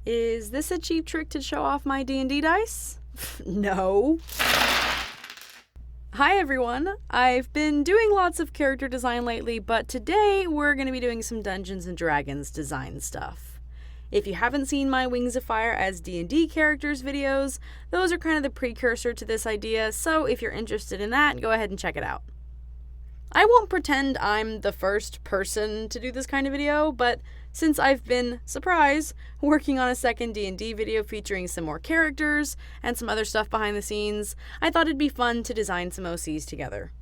Is this a cheap trick to show off my D&D dice? No. Hi everyone! I've been doing lots of character design lately, but today we're going to be doing some Dungeons & Dragons design stuff. If you haven't seen my Wings of Fire as D&D characters videos, those are kind of the precursor to this idea, so if you're interested in that, go ahead and check it out. I won't pretend I'm the first person to do this kind of video, but since I've been, surprise, working on a second D&D video featuring some more characters and some other stuff behind the scenes, I thought it'd be fun to design some OCs together.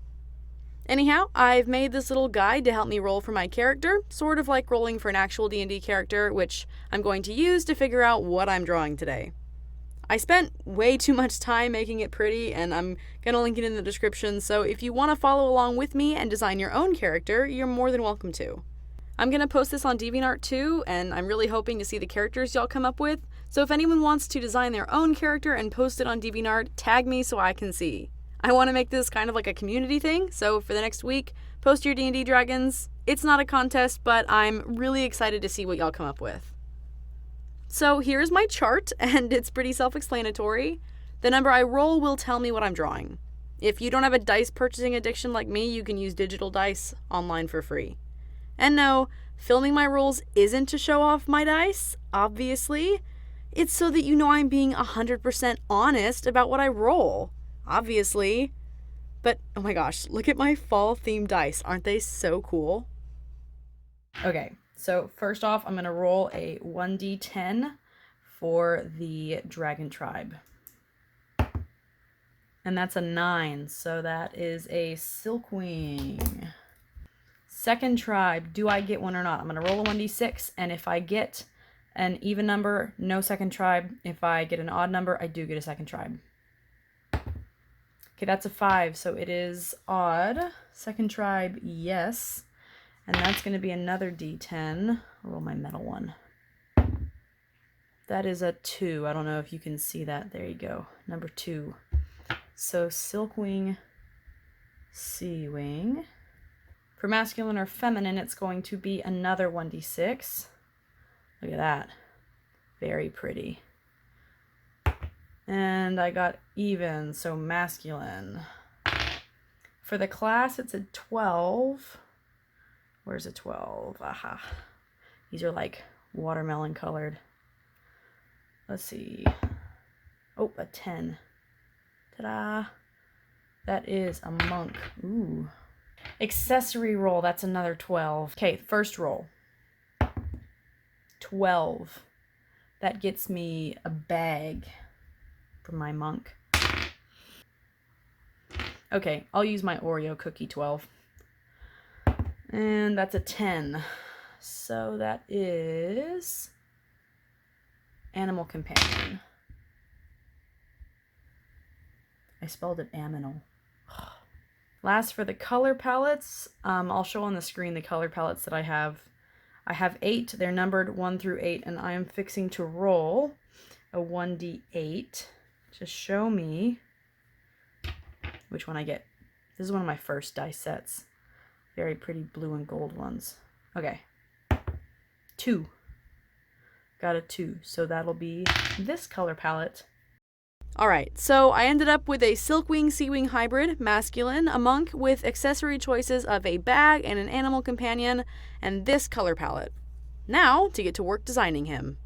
Anyhow, I've made this little guide to help me roll for my character, sort of like rolling for an actual D&D character, which I'm going to use to figure out what I'm drawing today. I spent way too much time making it pretty, and I'm gonna link it in the description, so if you want to follow along with me and design your own character, you're more than welcome to. I'm gonna post this on DeviantArt too, and I'm really hoping to see the characters y'all come up with, so if anyone wants to design their own character and post it on DeviantArt, tag me so I can see. I want to make this kind of like a community thing, so for the next week, post your D&D dragons. It's not a contest, but I'm really excited to see what y'all come up with. So here's my chart, and it's pretty self-explanatory. The number I roll will tell me what I'm drawing. If you don't have a dice purchasing addiction like me, you can use digital dice online for free. And no, filming my rolls isn't to show off my dice, obviously. It's so that you know I'm being 100% honest about what I roll, obviously. But, oh my gosh, look at my fall-themed dice. Aren't they so cool? Okay. So first off, I'm going to roll a 1d10 for the Dragon Tribe. And that's a 9, so that is a Silkwing. Second tribe, do I get one or not? I'm going to roll a 1d6, and if I get an even number, no second tribe. If I get an odd number, I do get a second tribe. Okay, that's a 5, so it is odd. Second tribe, yes. And that's going to be another d10. I'll roll my metal one. That is a 2. I don't know if you can see that. There you go. Number 2. So Silkwing, Sea-Wing. For masculine or feminine, it's going to be another 1d6. Look at that. Very pretty. And I got even, so masculine. For the class, it's a 12. Where's a 12? Aha. These are like watermelon colored. Let's see. Oh, a 10. Ta-da. That is a monk. Ooh. Accessory roll, that's another 12. Okay, first roll. 12. That gets me a bag for my monk. Okay, I'll use my Oreo cookie 12. And that's a 10. So that is Animal Companion. I spelled it aminal. Last, for the color palettes, I'll show on the screen the color palettes that I have. I have 8. They're numbered 1 through 8, and I am fixing to roll a 1d8 to show me which one I get. This is one of my first dice sets. Very pretty blue and gold ones. Okay. 2. Got a 2. So that'll be this color palette. Alright, so I ended up with a Silkwing Sea-Wing hybrid, masculine, a monk with accessory choices of a bag and an animal companion, and this color palette. Now, to get to work designing him.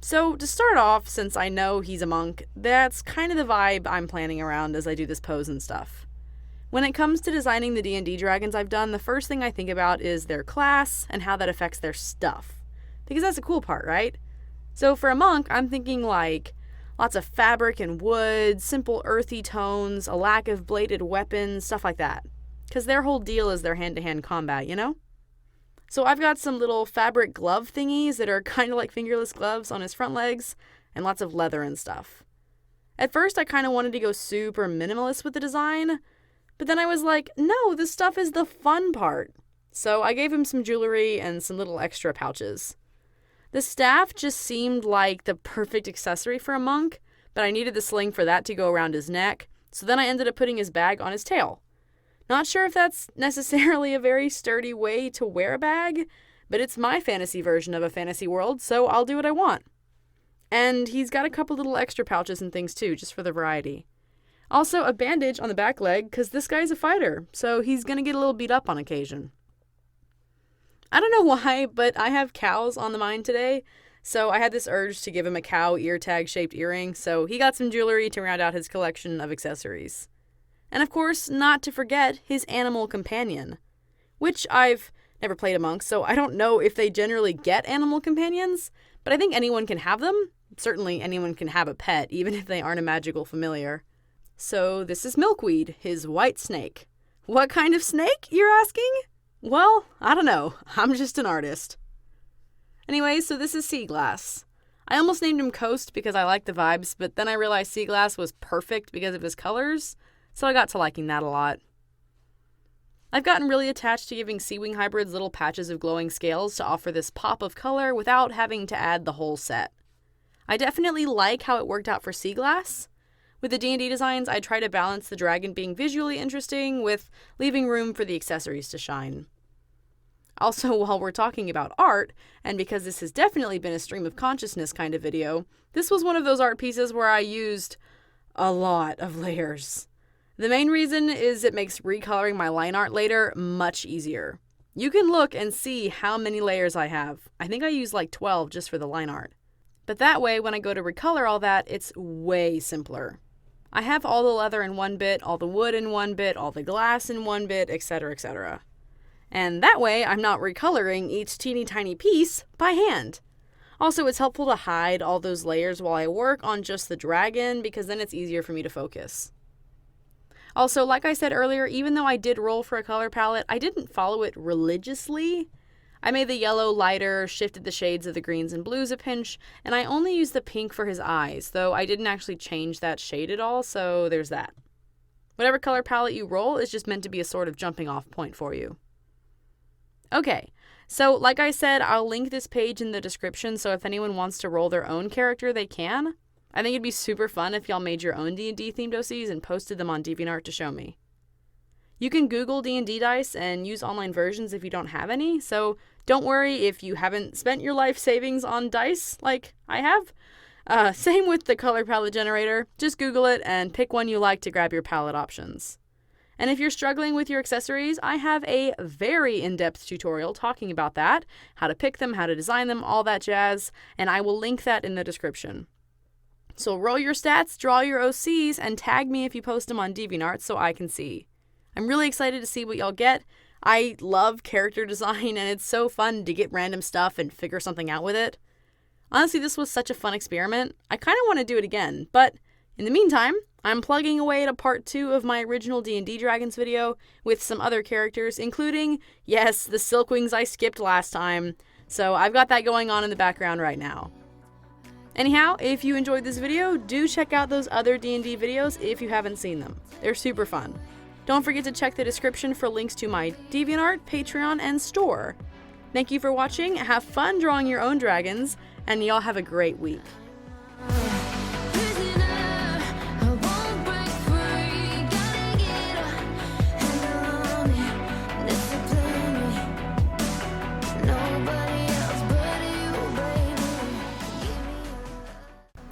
So, to start off, since I know he's a monk, that's kind of the vibe I'm planning around as I do this pose and stuff. When it comes to designing the D&D dragons I've done, the first thing I think about is their class and how that affects their stuff. Because that's the cool part, right? So for a monk, I'm thinking like lots of fabric and wood, simple earthy tones, a lack of bladed weapons, stuff like that. Because their whole deal is their hand-to-hand combat, you know? So I've got some little fabric glove thingies that are kind of like fingerless gloves on his front legs, and lots of leather and stuff. At first, I kind of wanted to go super minimalist with the design, but then I was like, no, this stuff is the fun part. So I gave him some jewelry and some little extra pouches. The staff just seemed like the perfect accessory for a monk, but I needed the sling for that to go around his neck, so then I ended up putting his bag on his tail. Not sure if that's necessarily a very sturdy way to wear a bag, but it's my fantasy version of a fantasy world, so I'll do what I want. And he's got a couple little extra pouches and things too, just for the variety. Also, a bandage on the back leg, because this guy's a fighter, so he's going to get a little beat up on occasion. I don't know why, but I have cows on the mind today, so I had this urge to give him a cow ear tag shaped earring, so he got some jewelry to round out his collection of accessories. And of course, not to forget his animal companion, which I've never played amongst, so I don't know if they generally get animal companions, but I think anyone can have them. Certainly anyone can have a pet, even if they aren't a magical familiar. So this is Milkweed, his white snake. What kind of snake, you're asking? Well, I don't know. I'm just an artist. Anyway, so this is Sea Glass. I almost named him Coast because I like the vibes, but then I realized Sea Glass was perfect because of his colors, so I got to liking that a lot. I've gotten really attached to giving Seawing hybrids little patches of glowing scales to offer this pop of color without having to add the whole set. I definitely like how it worked out for Sea Glass. With the D&D designs, I try to balance the dragon being visually interesting with leaving room for the accessories to shine. Also, while we're talking about art, and because this has definitely been a stream of consciousness kind of video, this was one of those art pieces where I used a lot of layers. The main reason is it makes recoloring my line art later much easier. You can look and see how many layers I have. I think I used like 12 just for the line art. But that way, when I go to recolor all that, it's way simpler. I have all the leather in one bit, all the wood in one bit, all the glass in one bit, etc., etc. And that way, I'm not recoloring each teeny tiny piece by hand. Also, it's helpful to hide all those layers while I work on just the dragon, because then it's easier for me to focus. Also, like I said earlier, even though I did roll for a color palette, I didn't follow it religiously. I made the yellow lighter, shifted the shades of the greens and blues a pinch, and I only used the pink for his eyes, though I didn't actually change that shade at all, so there's that. Whatever color palette you roll is just meant to be a sort of jumping off point for you. Okay, so like I said, I'll link this page in the description, so if anyone wants to roll their own character, they can. I think it'd be super fun if y'all made your own D&D themed OCs and posted them on DeviantArt to show me. You can Google D&D dice and use online versions if you don't have any, so don't worry if you haven't spent your life savings on dice like I have. Same with the color palette generator. Just Google it and pick one you like to grab your palette options. And if you're struggling with your accessories, I have a very in-depth tutorial talking about that, how to pick them, how to design them, all that jazz, and I will link that in the description. So roll your stats, draw your OCs, and tag me if you post them on DeviantArt so I can see. I'm really excited to see what y'all get. I love character design, and it's so fun to get random stuff and figure something out with it. Honestly, this was such a fun experiment. I kind of want to do it again, but in the meantime, I'm plugging away at a part 2 of my original D&D Dragons video with some other characters, including, yes, the Silkwings I skipped last time. So I've got that going on in the background right now. Anyhow, if you enjoyed this video, do check out those other D&D videos if you haven't seen them. They're super fun. Don't forget to check the description for links to my DeviantArt, Patreon, and store. Thank you for watching, have fun drawing your own dragons, and y'all have a great week.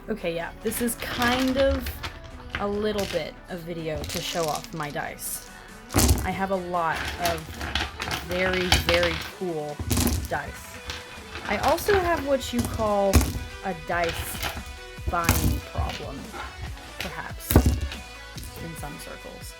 Okay, yeah, this is kind of a little bit of video to show off my dice. I have a lot of very, very cool dice. I also have what you call a dice buying problem, perhaps, in some circles.